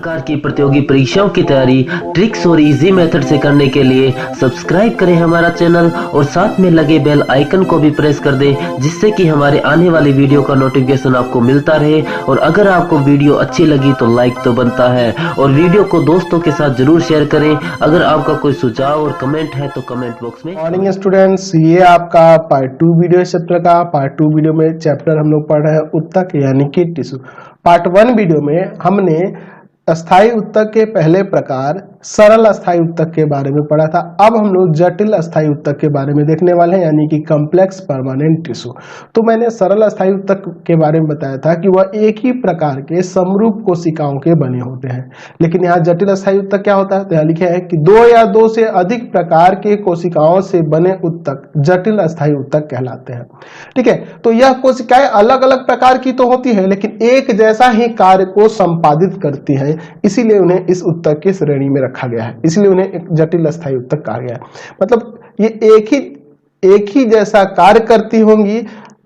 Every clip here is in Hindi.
प्रकार की प्रतियोगी परीक्षाओं की तैयारी ट्रिक्स और इजी मेथड से करने के लिए सब्सक्राइब करें हमारा चैनल और साथ में लगे बेल आइकन को भी प्रेस कर दें, जिससे कि हमारे आने वाली वीडियो का नोटिफिकेशन आपको मिलता रहे। और अगर आपको वीडियो अच्छी लगी तो लाइक तो बनता है, और वीडियो को दोस्तों के साथ जरूर शेयर करें। अगर आपका कोई सुझाव और कमेंट है तो कमेंट बॉक्स में। मॉर्निंग स्टूडेंट्स, ये आपका पार्ट 2 वीडियो इस चैप्टर का। पार्ट 2 वीडियो में चैप्टर हम लोग पढ़ रहे हैं उत्तक यानी कि टिश्यू। पार्ट 1 वीडियो में हमने अस्थायी उत्तक के पहले प्रकार सरल अस्थायी उत्तक के बारे में पढ़ा था। अब हम लोग जटिल अस्थायी उत्तक के बारे में देखने वाले हैं, यानी कि कॉम्प्लेक्स परमानेंट टिश्यू। तो मैंने सरल अस्थायी उत्तक के बारे में बताया था कि वह एक ही प्रकार के समरूप कोशिकाओं के बने होते हैं। लेकिन यहाँ जटिल अस्थायी उत्तक क्या होता है, तो यहाँ लिखा है कि दो या दो से अधिक प्रकार के कोशिकाओं से बने उत्तक जटिल अस्थायी उत्तक कहलाते हैं। ठीक है, तो यह कोशिकाएं अलग अलग प्रकार की तो होती है, लेकिन एक जैसा ही कार्य को संपादित करती है, इसीलिए उन्हें इस उत्तक की श्रेणी में रखा गया है। इसलिए उन्हें एक जटिल अस्थायी उत्तक कहा गया है। मतलब ये एक ही जैसा कार्य करती होंगी,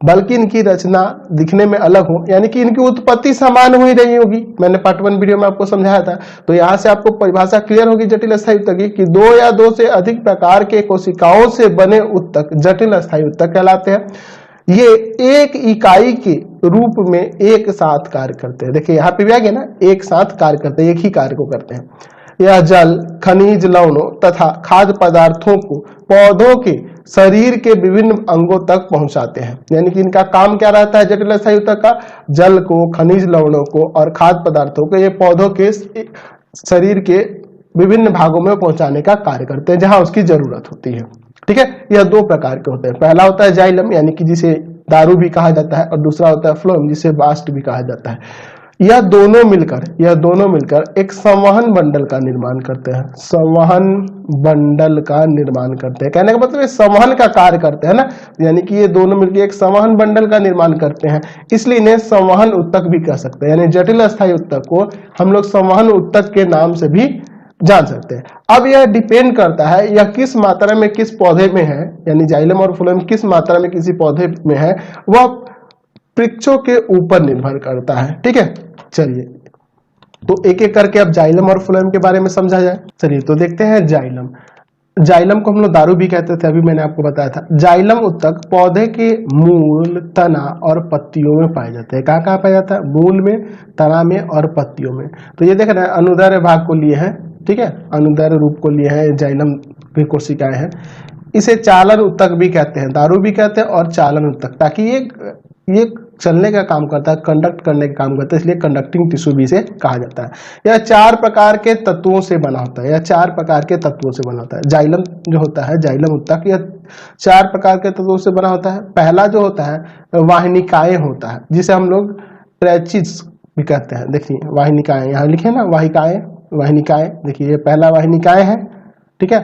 बल्कि इनकी रचना दिखने में अलग हो, यानी कि इनकी उत्पत्ति समान हो ही रही होगी। मैंने पार्ट 1 वीडियो में आपको समझाया था। तो यहां से आपको परिभाषा क्लियर होगी जटिल अस्थायी उत्तक की, कि दो या दो से अधिक प्रकार के कोशिकाओं से बने उत्तक जटिल अस्थायी उत्तक कहलाते हैं। ये एक इकाई के रूप में एक साथ कार्य करते हैं। देखिए यहाँ पे भी आ गया ना, एक साथ कार्य करते हैं, एक ही कार्य को करते हैं। यह जल, खनिज लवणों तथा खाद्य पदार्थों को पौधों के शरीर के विभिन्न अंगों तक पहुंचाते हैं। यानी कि इनका काम क्या रहता है जटिल अस्थायी उत्तक का, जल को, खनिज लवणों को और खाद्य पदार्थों को ये पौधों के शरीर के विभिन्न भागों में पहुंचाने का कार्य करते हैं, जहां उसकी जरूरत होती है। ठीक है, यह दो प्रकार के होते हैं। पहला होता है जाइलम, यानी कि जिसे दारू भी कहा जाता है, और दूसरा होता है फ्लोएम, जिसे बास्ट भी कहा जाता है। यह दोनों मिलकर एक संवहन बंडल का निर्माण करते हैं। संवहन बंडल का निर्माण करते हैं, कहने का मतलब संवहन का कार्य करते हैं ना, यानी कि ये दोनों मिलकर एक संवहन बंडल का निर्माण करते हैं, इसलिए इन्हें संवहन उत्तक भी कह सकते हैं। यानी जटिल अस्थायी उत्तक को हम लोग संवहन उत्तक के नाम से भी जान सकते हैं। अब यह डिपेंड करता है यह किस मात्रा में किस पौधे में है, यानी जाइलम और फ्लोएम किस मात्रा में किसी पौधे में है, वह वृक्षों के ऊपर निर्भर करता है। ठीक है, चलिए तो एक एक करके अब जाइलम और फ्लोएम के बारे में समझा जाए। चलिए तो देखते हैं जाइलम को हम लोग दारू भी कहते थे, अभी मैंने आपको बताया था। जाइलम उत्तक पौधे के मूल, तना और पत्तियों में पाए जाते हैं। कहाँ कहाँ पाया जाता है, मूल में, तना में और पत्तियों में। तो ये देख रहे हैं अनुदैर्घ्य भाग को लिए हैं, ठीक है, अनुदैर्घ्य रूप को लिए हैं जाइलम की कोशिकाएं हैं। इसे चालन उत्तक भी कहते हैं, दारू भी कहते हैं और चालन उत्तक, ताकि ये चलने का काम करता है, कंडक्ट करने का काम करता है, इसलिए कंडक्टिंग टिश्यू भी इसे कहा जाता है। यह 4 प्रकार के तत्वों से बना होता है, जाइलम जो होता है, जाइलम उत्तक, यह 4 प्रकार के तत्वों से बना होता है। पहला जो होता है वाहिनिकाएं होता है, जिसे हम लोग ट्रेचिस भी कहते हैं। देखिए वाहिनिकाएं यहाँ लिखे ना, वाहिनिकाएं, देखिए ये पहला वाहिनिकाएं है। ठीक है,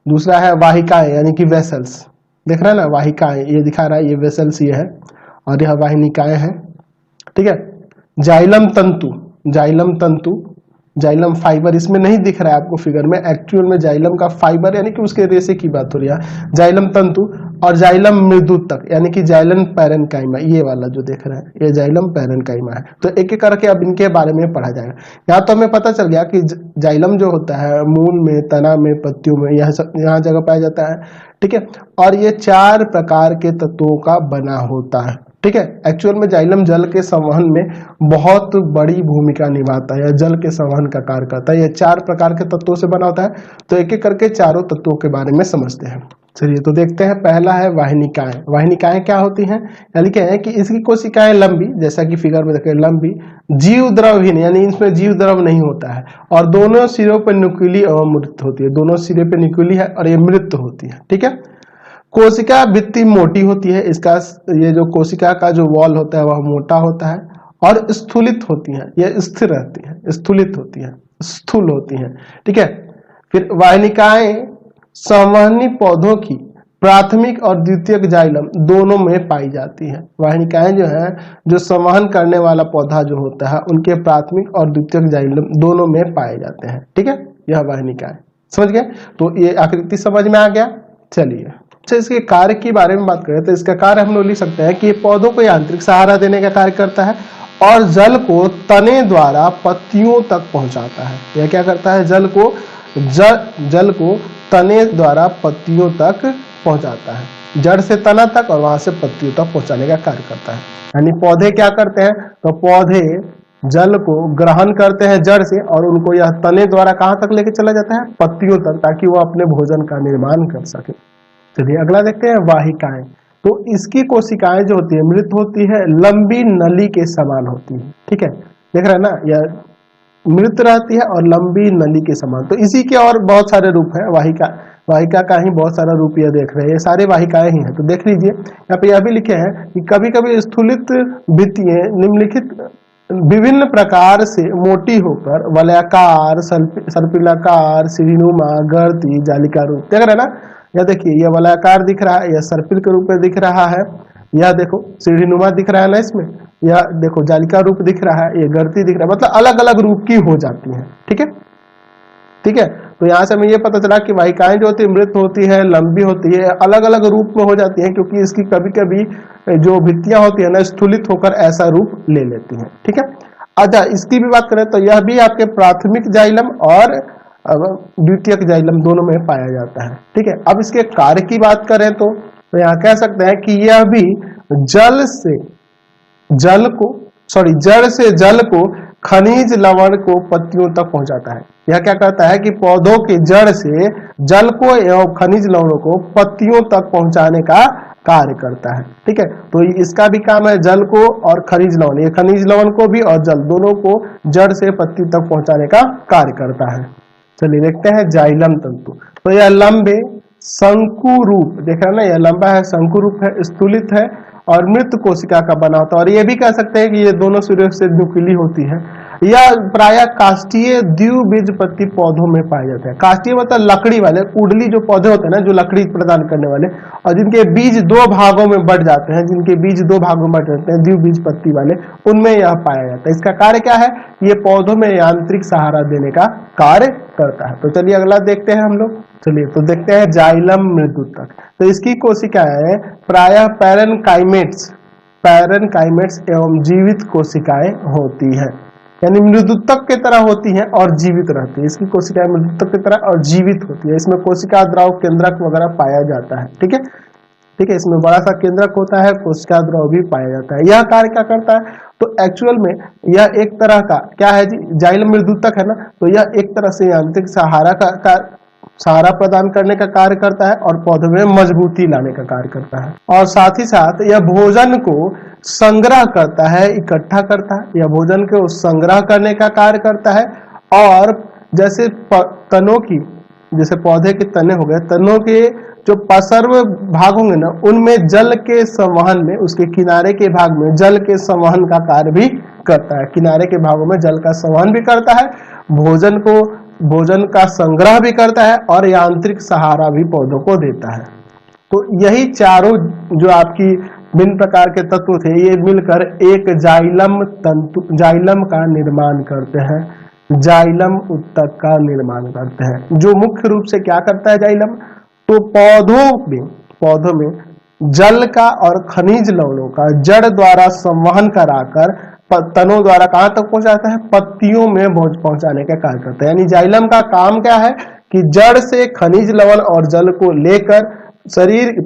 दूसरा है वाहिकाएं, यानी कि वेसल्स, देख रहे हैं ना, वाहिकाएं ये दिखा रहा है, ये वेसल्स ये है, और यह वाहिनिकाएं हैं। ठीक है, जाइलम तंतु, जाइलम फाइबर इसमें नहीं दिख रहा है आपको फिगर में, एक्चुअल में जाइलम का फाइबर यानी कि उसके रेशे की बात हो रही है, जाइलम तंतु, और जाइलम मृदुतक यानी कि जाइलम पैरेन्काइमा, ये वाला जो देख रहे हैं ये जाइलम पैरेन्काइमा है। तो एक एक करके अब इनके बारे में पढ़ा जाएगा। यहाँ तो हमें पता चल गया कि जाइलम जो होता है मूल में, तना में, पत्तियों में, यहाँ जगह पाया जाता है। ठीक है, और ये 4 प्रकार के तत्वों का बना होता है। ठीक है, एक्चुअल में जाइलम जल के संवहन में बहुत बड़ी भूमिका निभाता है, या जल के संवहन का कार्य करता है। यह 4 प्रकार के तत्वों से बना होता है। तो एक एक करके चारों तत्वों के बारे में समझते हैं। चलिए तो देखते हैं, पहला है वाहिनिकाएं। वाहिनिकाएं क्या होती हैं, यानी क्या है कि इसकी कोशिकाएं लंबी, जैसा कि फिगर में देखें, लंबी, जीव द्रवहीन, यानी इसमें जीव द्रव नहीं होता है, और दोनों सिरों पर न्यूक्ली एवं मृत होती है। दोनों सिरे पे न्यूक्ली है और ये मृत होती है। ठीक है, कोशिका भित्ति मोटी होती है, इसका ये जो कोशिका का जो वॉल होता है वह मोटा होता है, और स्थूलित होती है, यह स्थिर रहती है, स्थूलित होती है, स्थूल होती है। ठीक है, फिर वाहिनिकाएं संवहनी पौधों की प्राथमिक और द्वितीयक जाइलम दोनों में पाई जाती है। वाहिनिकाएं जो है, जो संवहन करने वाला पौधा जो होता है, उनके प्राथमिक और द्वितीयक जाइलम दोनों में पाए जाते हैं। ठीक है, यह वाहिनिकाएं, समझ गए। तो ये आकृति समझ में आ गया। चलिए अच्छा, इसके कार्य के बारे में बात करें तो इसका कार्य हम लोग लिख सकते हैं कि ये पौधों को यांत्रिक सहारा देने का कार्य करता है, और जल को तने द्वारा पत्तियों तक पहुंचाता है। यह क्या करता है? जल को तने द्वारा पत्तियों तक पहुंचाता है, जड़ से तना तक और वहां से पत्तियों तक पहुंचाने का कार्य करता है। यानी पौधे क्या करते हैं? तो पौधे जल को ग्रहण करते हैं जड़ से और उनको यह तने द्वारा कहां तक लेके चला जाता है? पत्तियों तक, ताकि वो अपने भोजन का निर्माण कर सके। चलिए अगला देखते हैं, वाहिकाएं। तो इसकी कोशिकाएं जो होती है मृत होती है, लंबी नली के समान होती है। ठीक है, देख रहे हैं ना, यह मृत रहती है और लंबी नली के समान। तो इसी के और बहुत सारे रूप है, वाहिका का ही बहुत सारा रूप यह देख रहे हैं, ये सारे वाहिकाएं ही हैं। तो देख लीजिए यहाँ पे यह भी लिखे हैं कि कभी कभी स्थूलित भित्तियां निम्नलिखित विभिन्न प्रकार से मोटी होकर वलयाकार, सर्पिलाकार, सीढ़ीनुमा, गर्ती, जालिका रूप देख रहे हैं ना। यह देखिए, यह वलयाकार दिख रहा है, यह सर्पिल के रूप में दिख रहा है, यह देखो सीढ़ीनुमा दिख रहा है ना इसमें, यह देखो जालिका रूप दिख रहा है, यह गर्ती दिख रहा है, मतलब अलग अलग रूप की हो जाती है। ठीक है, ठीक है। तो यहाँ से हमें ये पता चला कि वाहिकाएं जो होती है मृत होती है, लंबी होती है, अलग अलग रूप में हो जाती हैं, क्योंकि इसकी कभी कभी जो भित्तियां होती है ना स्थूलित होकर ऐसा रूप ले लेती हैं। ठीक है, अच्छा इसकी भी बात करें तो यह भी आपके प्राथमिक जाइलम और द्वितीयक जाइलम दोनों में पाया जाता है। ठीक है, अब इसके कार्य की बात करें तो यहाँ कह सकते हैं कि यह भी जड़ से जल को खनिज लवण को पत्तियों तक पहुंचाता है। यह क्या करता है कि पौधों की जड़ से जल को एवं खनिज लवणों को पत्तियों तक पहुंचाने का कार्य करता है। ठीक है, तो इसका भी काम है जल को और खनिज लवण, ये खनिज लवण को भी और जल दोनों को जड़ से पत्ती तक पहुंचाने का कार्य करता है। चलिए देखते हैं जाइलम तंतु। तो यह लंबे शंकु रूप, देख रहे हैं ना, यह लंबा है, शंकु रूप है, स्थूलित है और मृत कोशिका का बना होता है। और ये भी कह सकते हैं कि ये दोनों सूर्य से न्यूक्ली होती है। यह प्रायः काष्ठीय द्विबीजपत्री पौधों में पाए जाते हैं। काष्ठीय मतलब लकड़ी वाले, कुंडली जो पौधे होते हैं ना, जो लकड़ी प्रदान करने वाले और जिनके बीज दो भागों में बढ़ जाते हैं, द्विबीजपत्री वाले, उनमें यह पाया जाता है। इसका कार्य क्या है? ये पौधों में यांत्रिक सहारा देने का कार्य करता है। तो चलिए अगला देखते हैं हम लोग। चलिए तो देखते हैं जाइलम मृदुतक। तो इसकी कोशिकाएं प्रायः पैरेनकाइमेट्स एवं जीवित कोशिकाएं होती है, यानी मृदुतक की तरह होती हैं और जीवित रहती है। इसकी कोशिकाएं मृदुतक की तरह और जीवित होती है। इसमें कोशिका द्रव केंद्रक वगैरह पाया जाता है। ठीक है, ठीक है, इसमें बड़ा सा केंद्रक होता है, कोशिका द्रव भी पाया जाता है। यह कार्य क्या करता है? तो एक्चुअल में यह एक तरह का क्या है जी, जाइलम मृदुतक है ना, तो यह एक तरह से यांत्रिक सहारा प्रदान करने का कार्य करता है और पौधे में मजबूती लाने का कार्य करता है। और साथ ही साथ यह भोजन को संग्रह करता है, इकट्ठा करता है, यह भोजन को संग्रह करने का कार्य करता है। और जैसे तनों की, जैसे पौधे के तने हो गए, तनों के जो पार्श्व भाग होंगे ना, उनमें जल के संवहन में, उसके किनारे के भाग में जल के संवहन का कार्य भी करता है। किनारे के भागों में जल का संवहन भी करता है, भोजन का संग्रह भी करता है और यांत्रिक सहारा भी पौधों को देता है। तो यही चारों जो आपकी भिन्न प्रकार के तत्व थे, ये मिलकर एक जाइलम का निर्माण करते हैं, जाइलम उत्तक का निर्माण करते हैं। जो मुख्य रूप से क्या करता है जाइलम? तो पौधों में जल का और खनिज लवणों का जड़ द्वारा संवहन कराकर तनों द्वारा कहां तक पहुंचाता है? पत्तियों में पहुंचाने का कार्य करता है। यानी जाइलम का काम क्या है कि जड़ से खनिज लवण और जल को लेकर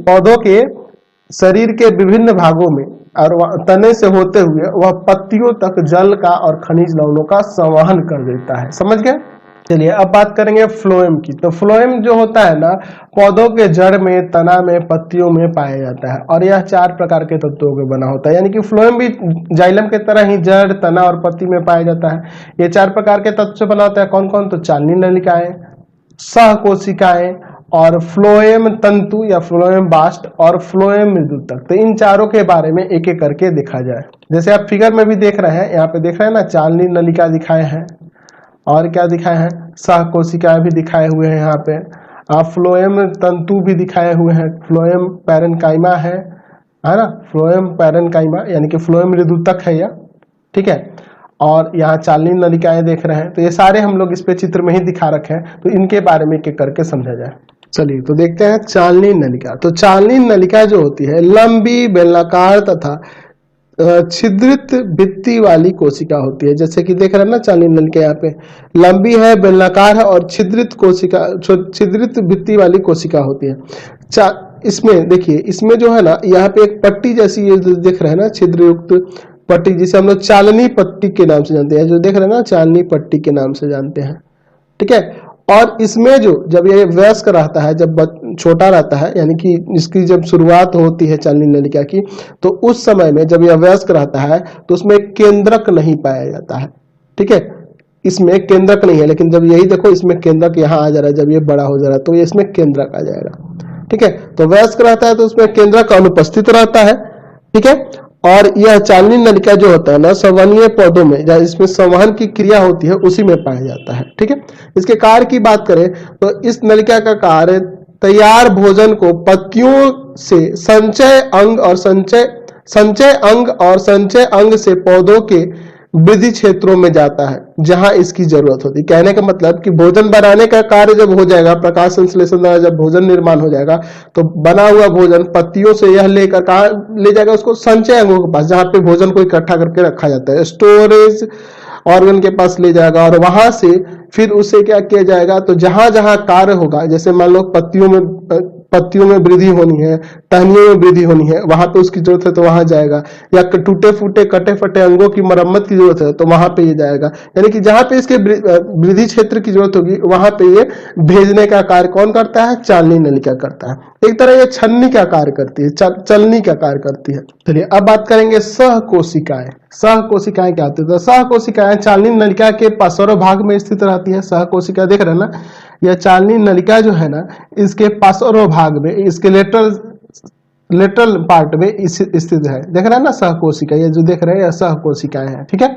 पौधों के शरीर के विभिन्न भागों में और तने से होते हुए वह पत्तियों तक जल का और खनिज लवणों का संवहन कर देता है। समझ गए? चलिए अब बात करेंगे फ्लोएम की। तो फ्लोएम जो होता है ना, पौधों के जड़ में, तना में, पत्तियों में पाया जाता है और यह 4 प्रकार के तत्वों के बना होता है। यानी कि फ्लोएम भी जाइलम के तरह ही जड़, तना और पत्ती में पाया जाता है। ये 4 प्रकार के तत्व से बना होता है। कौन कौन? तो चालनी नलिकाएं, सहकोशिकाएं और फ्लोएम तंतु या फ्लोएम बास्ट और फ्लोएम मृदुतक। तो इन चारों के बारे में एक एक करके देखा जाए। जैसे आप फिगर में भी देख रहे हैं, यहाँ पे देख रहे हैं ना, चालनी नलिका दिखाए हैं और क्या दिखाए हैं? सहकोशिकाएं भी दिखाए हुए हैं यहाँ पे, फ्लोएम तंतु भी दिखाए हुए हैं, फ्लोएम पैरेनकाइमा है ना, फ्लोएम पैरेनकाइमा यानी कि फ्लोएम मृदुतक है यह। ठीक है, और यहाँ चालनी नलिकाएं देख रहे हैं। तो ये सारे हम लोग इस पे चित्र में ही दिखा रखे हैं, तो इनके बारे में एक एक करके समझा जाए। चलिए तो देखते हैं चालनी नलिका। तो चालनी नलिका जो होती है लंबी, बेलनाकार तथा छिद्रित भित्ति वाली कोशिका होती है। जैसे कि देख रहे हैं ना चांदनी नल के यहाँ पे लंबी है, बेलनाकार है और छिद्रित कोशिका, छिद्रित भित्ति वाली कोशिका होती है। इसमें देखिए, इसमें जो है ना यहाँ पे एक पट्टी जैसी ये जो देख रहे हैं ना छिद्रयुक्त पट्टी, जिसे हम लोग चालनी पट्टी के नाम से जानते हैं, जो देख रहे हैं ना चालनी पट्टी के नाम से जानते हैं। ठीक है, और इसमें जो जब ये वयस्क रहता है, जब छोटा रहता है, यानी कि इसकी जब शुरुआत होती है चालनी नलिका की, तो उस समय में जब यह वयस्क रहता है तो उसमें केंद्रक नहीं पाया जाता है। ठीक है, इसमें केंद्रक नहीं है, लेकिन जब यही देखो इसमें केंद्रक यहाँ आ जा रहा है, जब ये बड़ा हो जा रहा है तो ये इसमें केंद्रक आ जाएगा। ठीक है, तो वयस्क रहता है तो उसमें केंद्रक अनुपस्थित रहता है। ठीक है, और यह चालनी नलिका जो होता है ना संवहनीय पौधों में, जहाँ इसमें संवहन की क्रिया होती है उसी में पाया जाता है। ठीक है, इसके कार्य की बात करें तो इस नलिका का कार्य तैयार भोजन को पत्तियों से संचय अंग और संचय अंग से पौधों के वृद्धि क्षेत्रों में जाता है जहां इसकी जरूरत होती है। कहने का मतलब कि भोजन बनाने का कार्य जब हो जाएगा, प्रकाश संश्लेषण द्वारा जब भोजन निर्माण हो जाएगा, तो बना हुआ भोजन पत्तियों से यह लेकर कहा ले जाएगा, उसको संचय अंगों के पास, जहां पे भोजन को इकट्ठा करके रखा जाता है, स्टोरेज ऑर्गन के पास ले जाएगा, और वहां से फिर उसे क्या किया जाएगा, तो जहां जहां कार्य होगा, जैसे मान लो पत्तियों में वृद्धि होनी है, टहनियों में वृद्धि होनी है, वहां पे उसकी जरूरत है तो वहां जाएगा, या टूटे फूटे कटे फटे अंगों की मरम्मत की जरूरत है तो वहां पे ये जाएगा। यानी कि जहां पे इसके वृद्धि क्षेत्र की जरूरत होगी वहां पे ये भेजने का कार्य कौन करता है, चालनी नलिका करता है। एक तरह ये छलनी का कार्य करती है, चलनी का कार्य करती है। चलिए अब बात करेंगे सह कोशिकाएं। सह कोशिकाएं क्या होती है? तो सह कोशिकाएं चालनी नलिका के पार्श्व भाग में स्थित रहती है। सह कोशिका देख रहे हैं ना, यह चालनी नलिका जो है ना इसके पार्श्व भाग में, इसके लेटरल पार्ट में स्थित है। देख रहे हैं ना सह कोशिका, ये जो देख रहे हैं यह सह कोशिकाएं हैं। ठीक है,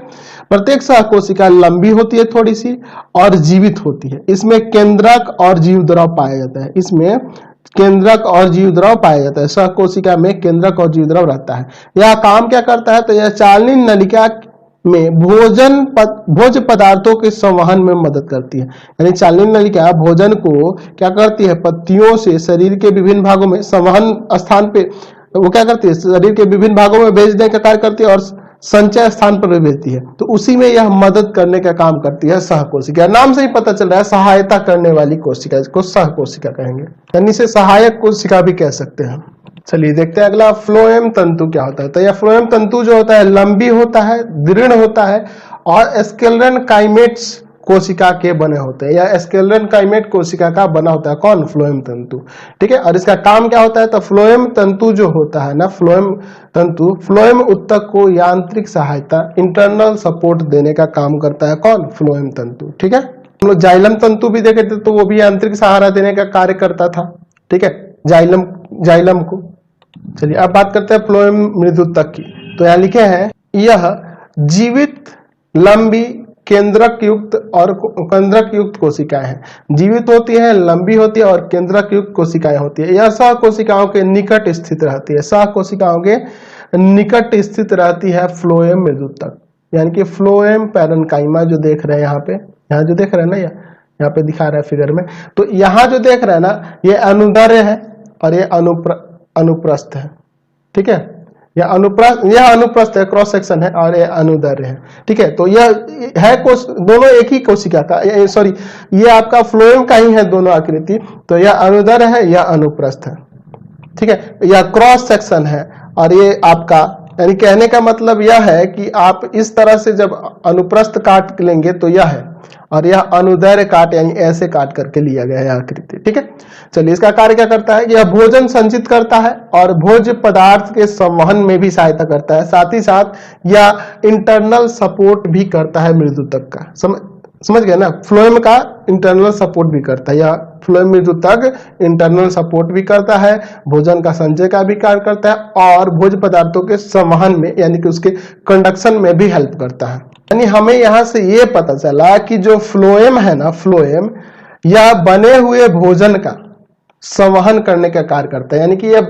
प्रत्येक सह कोशिका लंबी होती है थोड़ी सी और जीवित होती है। इसमें केंद्रक और जीवद्रव पाया जाता है। इसमें केंद्रक और जीवद्रव पाया जाता है। सह कोशिका में केंद्रक और जीवद्रव रहता है। यह काम क्या करता है? तो यह चालनी नलिका में भोज्य पदार्थों के संवहन में मदद करती है। यानी चालनी नलिका भोजन को क्या करती है? पत्तियों से शरीर के विभिन्न भागों में संवहन स्थान पे वो क्या करती है? शरीर के विभिन्न भागों में भेजने का कार्य करती है और संचय स्थान पर भी भेजती है। तो उसी में यह मदद करने का काम करती है सह कोशिका। नाम से ही पता चल रहा है सहायता करने वाली कोशिका, इसको सह कोशिका कहेंगे, यानी इसे सहायक कोशिका भी कह सकते हैं। चलिए देखते हैं अगला, फ्लोएम तंतु क्या होता है। तो यह फ्लोएम तंतु जो होता है लंबी होता है, दृढ़ होता है और स्केलेरन काइमेट्स कोशिका के बने होते हैं, या स्केलेरन काइमेट कोशिका का बना होता है। कौन? फ्लोएम तंतु। ठीक है, और इसका काम क्या होता है? तो फ्लोएम तंतु जो होता है ना, फ्लोएम तंतु फ्लोएम उत्तक को यांत्रिक सहायता, इंटरनल सपोर्ट देने का काम करता है। कौन? फ्लोएम तंतु। ठीक है, हम लोग जाइलम तंतु भी देखे थे तो वो भी यांत्रिक सहारा देने का कार्य करता था। ठीक है, जाइलम को। चलिए अब बात करते हैं फ्लोएम मृदुतक की। तो यहाँ लिखे हैं यह जीवित लंबी केंद्रक युक्त और केंद्रक युक्त कोशिकाएं हैं। जीवित होती है, लंबी होती है और केंद्रक युक्त कोशिकाएं होती है। यह सह कोशिकाओं के निकट स्थित रहती है। सह कोशिकाओं के निकट स्थित रहती है फ्लोएम मृदुतक, यानी कि फ्लोएम पैरेन्काइमा जो देख रहे हैं यहाँ जो देख रहे हैं ना, यहाँ पे दिखा रहा है फिगर में। तो यहाँ जो देख रहे हैं ना, ये अनुदैर्घ्य है और ये अनुप्रस्थ है। ठीक है, यह अनुप्रस्थ है, क्रॉस सेक्शन है, और यह अनुदैर्घ्य है। ठीक है, तो यह है दोनों एक ही कोशिका का, सॉरी ये आपका फ्लोएम का ही है दोनों आकृति। तो यह अनुदैर्घ्य है, यह अनुप्रस्थ है। ठीक है, यह क्रॉस सेक्शन है और ये आपका, यानी कहने का मतलब यह है कि आप इस तरह से जब अनुप्रस्थ काट लेंगे तो यह है, और यह अनुदैर्घ्य काट यानी ऐसे काट करके लिया गया है आकृति। ठीक है, चलिए इसका कार्य क्या करता है? यह भोजन संचित करता है और भोज्य पदार्थ के संवहन में भी सहायता करता है। साथ ही साथ यह इंटरनल सपोर्ट भी करता है मृदुतक का। समझ गए ना, फ्लोएम का इंटरनल सपोर्ट भी करता है, या फ्लोएम मृदुतक इंटरनल सपोर्ट भी करता है, भोजन का संचय का भी कार्य करता है और भोज्य पदार्थों के संवहन में यानी कि उसके कंडक्शन में भी हेल्प करता है। यानी हमें यहाँ से ये पता चला कि जो फ्लोएम है ना, फ्लोएम यह बने हुए भोजन का संवहन करने का कार्य करता है। यानी कि यह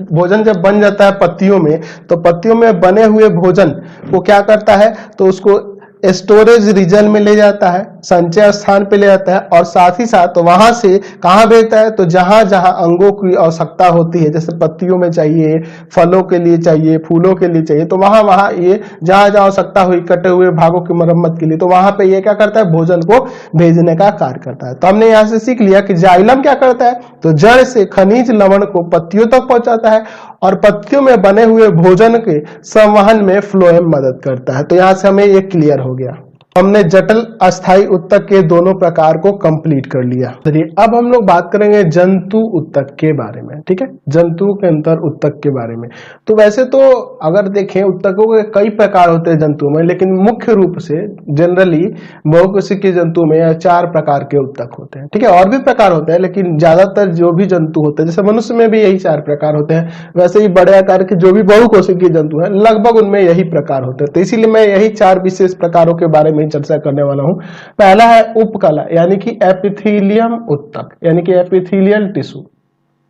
भोजन जब बन जाता है पत्तियों में, तो पत्तियों में बने हुए भोजन को क्या करता है? तो उसको स्टोरेज रीजन में ले जाता है, संचय स्थान पे ले जाता है, और साथ ही साथ वहां से कहां भेजता है, तो जहां जहां अंगों की आवश्यकता होती है, जैसे पत्तियों में चाहिए, फलों के लिए चाहिए, फूलों के लिए चाहिए, तो वहां वहां ये जहां जहां आवश्यकता हुई कटे हुए भागों की मरम्मत के लिए, तो वहां पे ये क्या करता है, भोजन को भेजने का कार्य करता है। तो हमने यहां से सीख लिया कि जाइलम क्या करता है, तो जड़ से खनिज लवण को पत्तियों तक पहुंचाता है और पत्तियों में बने हुए भोजन के संवहन में फ्लोएम मदद करता है। तो यहां से हमें ये क्लियर हो गया। हमने जटिल अस्थायी उत्तक के दोनों प्रकार को कंप्लीट कर लिया। चलिए अब हम लोग बात करेंगे जंतु उत्तक के बारे में। ठीक है, जंतु के अंतर उत्तक के बारे में। तो वैसे तो अगर देखें उत्तकों के कई प्रकार होते हैं जंतुओं में, लेकिन मुख्य रूप से जनरली बहुकोशिकीय जंतु में 4 प्रकार के उत्तक होते हैं। ठीक है, और भी प्रकार होते हैं, लेकिन ज्यादातर जो भी जंतु होते हैं, जैसे मनुष्य में भी यही 4 प्रकार होते हैं, वैसे ही बड़े आकार के जो भी बहुकोशिकीय जंतु हैं लगभग उनमें यही प्रकार होते हैं। तो इसीलिए मैं यही 4 विशेष प्रकारों के बारे में चर्चा करने वाला हूं। पहला है उपकला यानी कि एपिथेलियम उत्तक, यानी कि एपिथेलियल टिश्यू।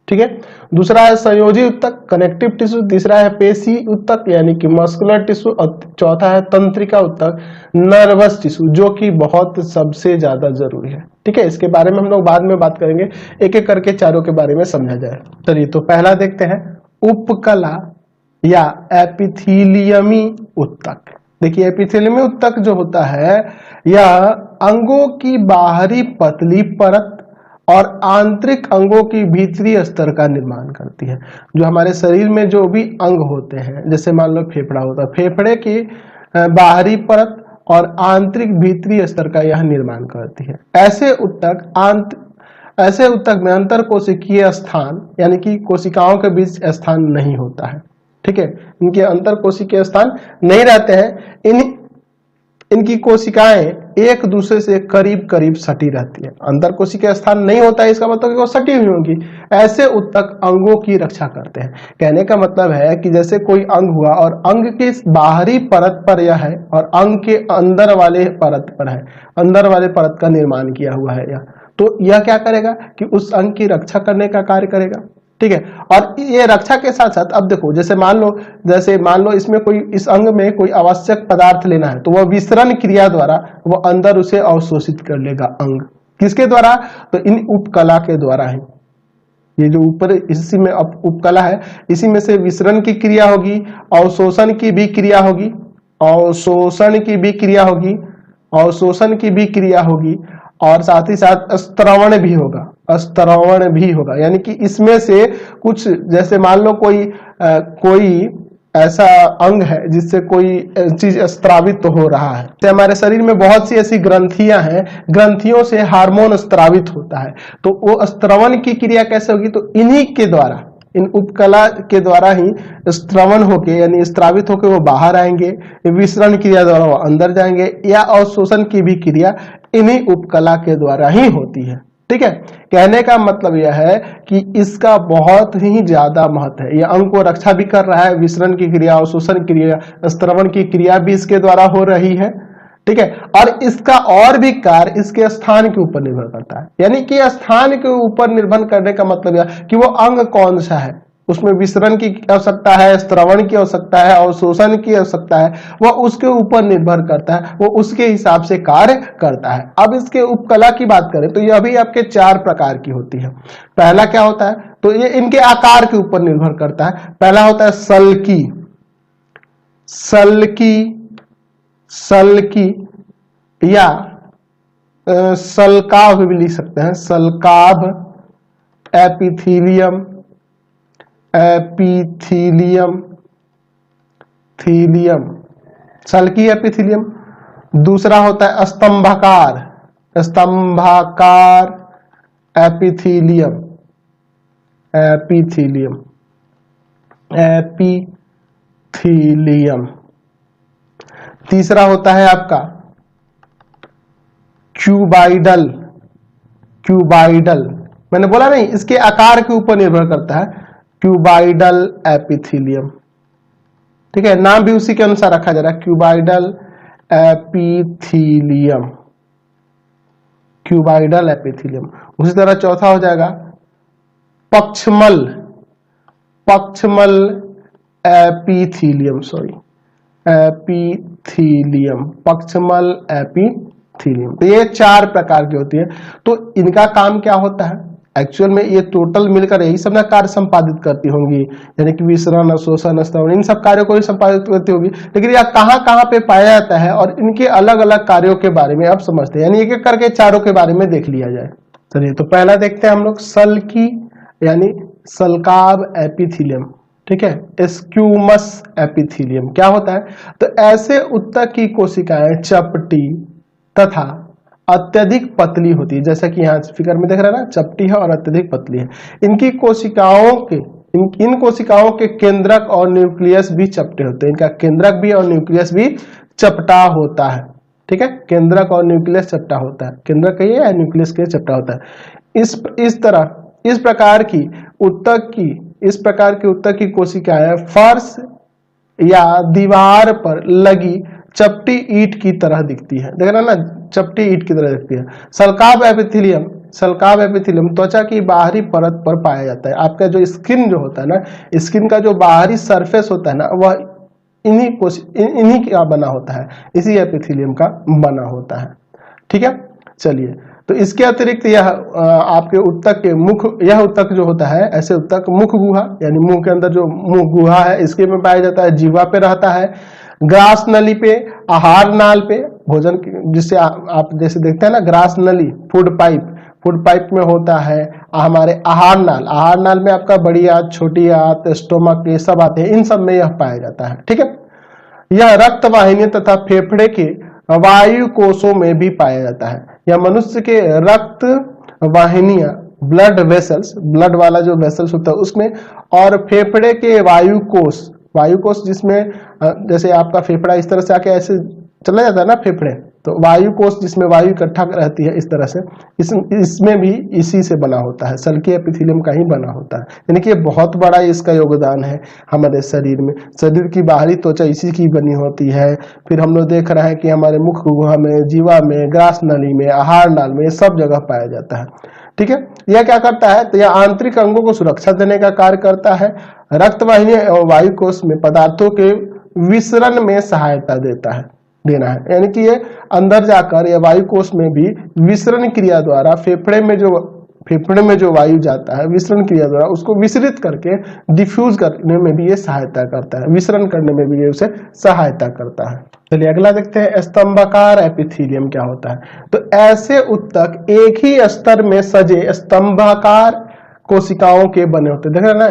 ठीक है, दूसरा है संयोजी उत्तक, कनेक्टिव टिश्यू। तीसरा है पेशी उत्तक यानी कि मस्कुलर टिश्यू, और चौथा है तंत्रिका उत्तक, नर्वस टिश्यू, जो कि बहुत सबसे ज्यादा जरूरी है। ठीक है, इसके बारे में हम लोग बाद में बात करेंगे, एक एक करके चारों के बारे में समझा जाए। चलिए तो पहला देखते हैं उपकला या एपिथेलियमी उत्तक। देखिए एपिथेलियमी उत्तक जो होता है यह अंगों की बाहरी पतली परत और आंतरिक अंगों की भीतरी स्तर का निर्माण करती है। जो हमारे शरीर में जो भी अंग होते हैं, जैसे मान लो फेफड़ा होता है, फेफड़े की बाहरी परत और आंतरिक भीतरी स्तर का यह निर्माण करती है। ऐसे उत्तक में अंतर कोशिकीय स्थान यानी कि कोशिकाओं के बीच स्थान नहीं होता है। ठीक है, इनके अंतर कोशिकीय स्थान नहीं रहते हैं। इनकी कोशिकाएं एक दूसरे से करीब करीब सटी रहती है। अंतर कोशिकीय स्थान नहीं होता है, इसका मतलब कि वो सटी हुई होंगी। ऐसे उत्तक अंगों की रक्षा करते हैं। कहने का मतलब है कि जैसे कोई अंग हुआ और अंग के बाहरी परत पर यह है और अंग के अंदर वाले परत पर है, अंदर वाले परत का निर्माण किया हुआ है यह, तो यह क्या करेगा कि उस अंग की रक्षा करने का कार्य करेगा। ठीक है, और ये रक्षा के साथ साथ अब देखो जैसे मान लो इसमें कोई, इस अंग में कोई आवश्यक पदार्थ लेना है, तो वह विसरण क्रिया द्वारा वो अंदर उसे अवशोषित कर लेगा अंग। किसके द्वारा, तो इन उपकला के द्वारा ही। ये जो ऊपर इसी में उपकला है, इसी में से विसरण की क्रिया होगी, अवशोषण की भी क्रिया होगी, अवशोषण की भी क्रिया होगी, अवशोषण की भी क्रिया होगी, और साथ ही साथ स्त्रवण भी होगा, स्त्रवण भी होगा। यानी कि इसमें से कुछ, जैसे मान लो कोई ऐसा अंग है जिससे कोई चीज स्त्रावित तो हो रहा है। तो हमारे शरीर में बहुत सी ऐसी ग्रंथियां हैं, ग्रंथियों से हार्मोन स्त्रावित होता है, तो वो स्त्रवण की क्रिया कैसे होगी, तो इन्हीं के द्वारा, इन उपकला के द्वारा ही स्त्रवण होके यानी स्त्रावित होके वो बाहर आएंगे, विसरण क्रिया द्वारा वो अंदर जाएंगे, या अवशोषण की भी क्रिया इन्हीं उपकला के द्वारा ही होती है। ठीक है, कहने का मतलब यह है कि इसका बहुत ही ज्यादा महत्व है। यह अंग को रक्षा भी कर रहा है, विसरण की क्रिया, अवशोषण क्रिया, स्त्रवण की क्रिया भी इसके द्वारा हो रही है। ठीक है, और इसका और भी कार्य इसके स्थान के ऊपर निर्भर करता है। यानी कि स्थान के ऊपर निर्भर करने का मतलब यह कि वो अंग कौन सा है, उसमें विसरण की आवश्यकता है, स्त्रवण की आवश्यकता है, अवशोषण की आवश्यकता है, वह उसके ऊपर निर्भर करता है, वो उसके हिसाब से कार्य करता है। अब इसके उपकला की बात करें तो यह भी आपके 4 प्रकार की होती है। पहला क्या होता है, तो ये इनके आकार के ऊपर निर्भर करता है। पहला होता है सल्की, सल्की या सल्काभ भी लिख सकते हैं, सल्काभ, एपिथीलियम, सल्की एपिथीलियम। दूसरा होता है स्तंभाकार एपिथीलियम, तीसरा होता है आपका क्यूबाइडल, मैंने बोला नहीं, इसके आकार के ऊपर निर्भर करता है, क्यूबाइडल एपिथीलियम। ठीक है, नाम भी उसी के अनुसार रखा जा रहा है, क्यूबाइडल एपिथीलियम। उसी तरह चौथा हो जाएगा पक्षमल एपिथीलियम, एपिथीलियम, पक्षमल एपिथीलियम। तो ये 4 प्रकार की होती है। तो इनका काम क्या होता है? एक्चुअल में ये टोटल मिलकर यही सब ना कार्य संपादित करती होंगी, यानी कि विसरण, अवशोषण, स्त्रवण, इन सब कार्यों को ही संपादित करती होगी। लेकिन यह कहाँ कहाँ पे पाया जाता है और इनके अलग अलग कार्यों के बारे में आप समझते हैं, यानी एक एक करके चारों के बारे में देख लिया जाए। चलिए, तो पहला देखते हैं हम लोग सल्की यानी सल्काब एपिथीलियम, ठीक है। स्क्यूमस एपिथीलियम क्या होता है? तो ऐसे उत्तक की कोशिकाएं चपटी तथा अत्यधिक पतली होती है, जैसा कि यहाँ फिगर में देख रहे हैं ना, चपटी है और अत्यधिक पतली है। इनकी कोशिकाओं के इन कोशिकाओं के केंद्रक और न्यूक्लियस भी चपटे होते हैं। इनका केंद्रक भी और न्यूक्लियस भी चपटा होता है, ठीक है। केंद्रक और न्यूक्लियस चपटा होता है, केंद्रक कहिए या न्यूक्लियस के चपटा होता है। इस प्रकार की उत्तक की कोशिकाएं फर्श या दीवार पर लगी चपटी ईंट की तरह दिखती है। देख रहे हैं ना, चपटी ईंट की तरह दिखती है। सल्काब एपिथेलियम त्वचा की बाहरी परत पर पाया जाता है। आपका जो स्किन जो होता है ना, स्किन का जो बाहरी सरफेस होता है ना, वह इन्हीं का बना होता है, इसी एपिथेलियम का बना होता है, ठीक है। चलिए, तो इसके अतिरिक्त यह आपके उत्तक के मुख, यह उत्तक जो होता है, ऐसे उत्तक मुख गुहा यानी मुंह के अंदर जो मुंह गुहा है इसके में पाया जाता है, जीवा पे रहता है, ग्रास नली पे, आहार नाल पे, भोजन जिससे आप जैसे देखते हैं ना, ग्रास नली, फूड पाइप में होता है। हमारे आहार नाल में आपका बड़ी आंत, छोटी आंत, स्टोमक, ये सब आते हैं, इन सब में यह पाया जाता है, ठीक है। यह रक्त वाहिनी तथा फेफड़े के वायु कोशों में भी पाया जाता है। यह मनुष्य के रक्त वाहिनियां, ब्लड वेसल्स, ब्लड वाला जो वेसल्स होता है उसमें, और फेफड़े के वायु कोश जिसमें जैसे आपका फेफड़ा इस तरह से आके ऐसे चला जाता है ना फेफड़े, तो वायु कोश जिसमें वायु इकट्ठा रहती है, इस तरह से इसमें भी इसी से बना होता है, सल्की एपिथेलियम का ही बना होता है। यानी कि ये बहुत बड़ा इसका योगदान है हमारे शरीर में। शरीर की बाहरी त्वचा इसी की बनी होती है। फिर हम लोग देख रहे हैं कि हमारे मुख गुहा में, जीवा में, ग्रास नली में, आहार नाल में, सब जगह पाया जाता है, ठीक है। यह क्या करता है? तो यह आंतरिक अंगों को सुरक्षा देने का कार्य करता है। रक्त वाहिनी एवं वायु कोश में पदार्थों के विसरण में सहायता देना है, यानी कि ये अंदर जाकर या वायु कोश में भी विसरण क्रिया द्वारा फेफड़े में जो वायु जाता है, विसरण क्रिया द्वारा उसको विसरित करके डिफ्यूज करने में भी ये सहायता करता है, विसरण करने में भी ये उसे सहायता करता है। चलिए अगला देखते हैं, स्तंभाकार एपिथेलियम क्या होता है। तो ऐसे उत्तक एक ही स्तर में सजे स्तंभाकार कोशिकाओं के बने होते हैं। देख रहे हैं ना,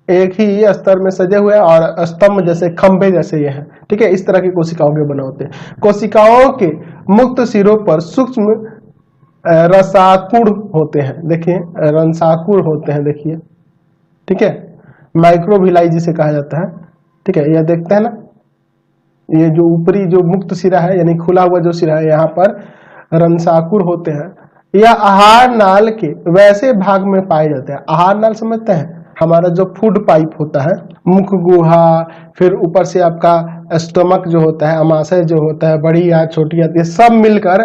एक ही स्तर में सजे हुए और स्तंभ जैसे, खंभे जैसे ये है, ठीक है। इस तरह की कोशिकाओं के बने होते हैं। कोशिकाओं के मुक्त सिरों पर सूक्ष्म रसाकुड़ होते हैं, देखिए रंसाकुड़ होते हैं, देखिए, ठीक है। माइक्रोविलाई जिसे कहा जाता है, ठीक है। यह देखते हैं ना, ये जो ऊपरी जो मुक्त सिरा है यानी खुला हुआ जो सिरा है, यहाँ पर रंसाकुड़ होते हैं। यह आहार नाल के वैसे भाग में पाए जाते हैं। आहार नाल समझते हैं, हमारा जो फूड पाइप होता है, मुख गुहा, फिर ऊपर से आपका स्टोमक जो होता है, अमाशय जो होता है, बड़ी आंत, छोटी आंत, ये सब मिलकर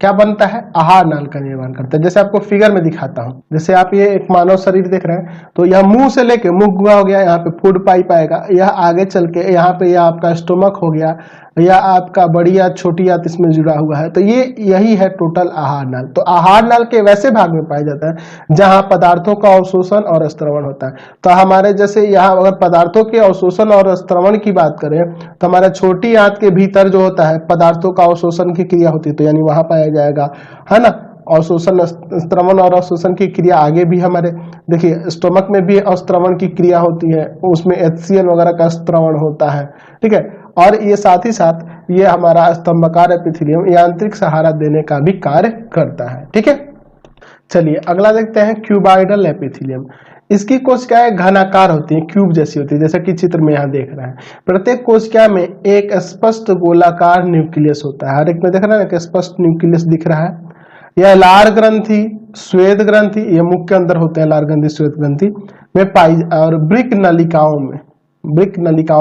क्या बनता है? आहार नाल का निर्माण करता है। जैसे आपको फिगर में दिखाता हूँ, जैसे आप ये एक मानव शरीर देख रहे हैं, तो यह मुंह से लेके मुख गुहा हो गया, यहाँ पे फूड पाइप आएगा, यह आगे चल के यहाँ पे यह आपका स्टोमक हो गया, या आपका बड़ी आंत, छोटी आंत इसमें जुड़ा हुआ है। तो ये यही है टोटल आहार नाल। तो आहार नाल के वैसे भाग में पाया जाता है जहां पदार्थों का अवशोषण और स्त्रवण होता है। तो हमारे जैसे यहाँ अगर पदार्थों के अवशोषण और स्त्रवण की बात करें तो हमारा छोटी आंत के भीतर जो होता है पदार्थों का अवशोषण की क्रिया होती है, तो यानी वहां पाया जाएगा, है ना। अवशोषण, स्त्रवण और अवशोषण की क्रिया आगे भी हमारे देखिए स्टोमक में भी अवस्त्रवण की क्रिया होती है, उसमें HCl वगैरह का स्त्रवण होता है, ठीक है। और ये साथ ही साथ ये हमारा स्तंभाकार एपिथेलियम यांत्रिक सहारा देने का भी कार्य करता है, ठीक है। चलिए अगला देखते हैं, क्यूबॉइडल एपिथेलियम। इसकी कोशिकाएं घनाकार होती हैं, क्यूब जैसी होती है, जैसा कि चित्र में यहाँ देख रहे हैं। प्रत्येक कोशिका में एक स्पष्ट गोलाकार न्यूक्लियस होता है। हर एक में देख रहे हैं ना, स्पष्ट न्यूक्लियस दिख रहा है। यह लार ग्रंथि, श्वेत ग्रंथि, ये मुख के अंदर होते हैं, लार ग्रंथि, श्वेत ग्रंथि में पाई, और ब्रिक नलिकाओं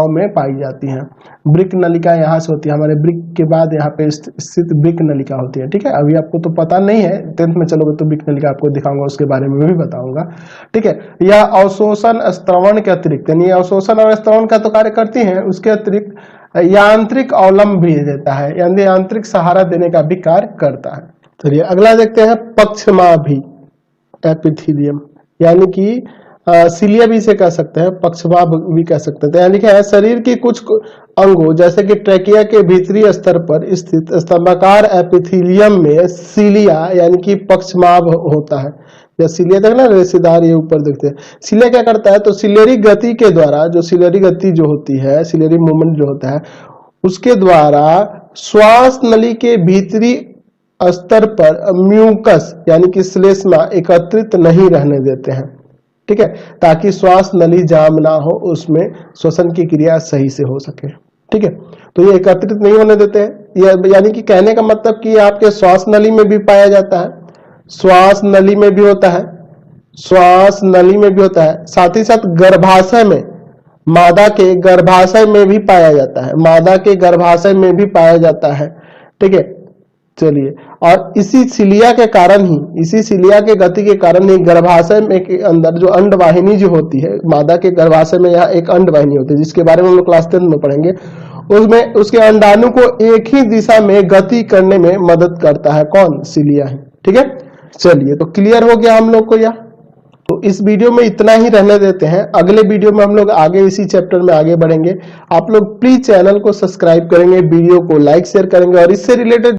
में पाई जाती हैं। ब्रिक नलिका यहाँ से होती है, हमारे ब्रिक के बाद यहाँ पे स्थित ब्रिक नलिका होती है, ठीक है। अभी आपको तो पता नहीं है, 10th में चलोगे तो ब्रिक नलिका आपको दिखाऊंगा, उसके बारे में भी बताऊंगा, ठीक है। यह अवशोषण स्त्रवण के अतिरिक्त, यानी अवशोषण और स्त्रवण का तो कार्य करती है, उसके अतिरिक्त यांत्रिक अवलंब भी देता है, यानी यांत्रिक सहारा देने का भी कार्य करता है। चलिए अगला देखते हैं पक्षमाभी एपिथेलियम, यानी कि सिलिया भी इसे कह सकते हैं, पक्षमाभ भी कह सकते हैं। तो यहाँ लिखा है शरीर की कुछ अंगों जैसे कि ट्रेकिया के भीतरी स्तर पर स्थित स्तंभाकार एपिथेलियम में सिलिया यानी कि पक्षमाभ होता है। या सिलिया देखना रेशेदार ये ऊपर देखते हैं। सिलिया क्या करता है, तो सिलेरी गति के द्वारा, जो सिलेरी गति जो होती है, सिलेरी मूवमेंट जो होता है, उसके द्वारा श्वास नली के भीतरी स्तर पर म्यूकस यानी कि श्लेष्मा एकत्रित नहीं रहने देते हैं, ठीक है, ताकि श्वास नली जाम ना हो, उसमें श्वसन की क्रिया सही से हो सके, ठीक है। तो ये एकत्रित नहीं होने देते हैं, यानी कि कहने का मतलब कि आपके श्वास नली में भी पाया जाता है, श्वास नली में भी होता है, श्वास नली में भी होता है, साथ ही साथ गर्भाशय में, मादा के गर्भाशय में भी पाया जाता है, मादा के गर्भाशय में भी पाया जाता है, ठीक है। चलिए, और इसी सिलिया के कारण ही, इसी सिलिया के गति के कारण ही गर्भाशय में के अंदर जो अंडवाहिनी जो होती है, मादा के गर्भाशय में यहाँ एक अंडवाहिनी होती है जिसके बारे में हम लोग क्लास 10 में पढ़ेंगे, उसमें उसके अंडाणु को एक ही दिशा में गति करने में मदद करता है, कौन, सिलिया है, ठीक है। चलिए, तो क्लियर हो गया हम लोग को यह। तो इस वीडियो में इतना ही रहने देते हैं, अगले वीडियो में हम लोग आगे इसी चैप्टर में आगे बढ़ेंगे। आप लोग प्लीज चैनल को सब्सक्राइब करेंगे, वीडियो को लाइक शेयर करेंगे और इससे रिलेटेड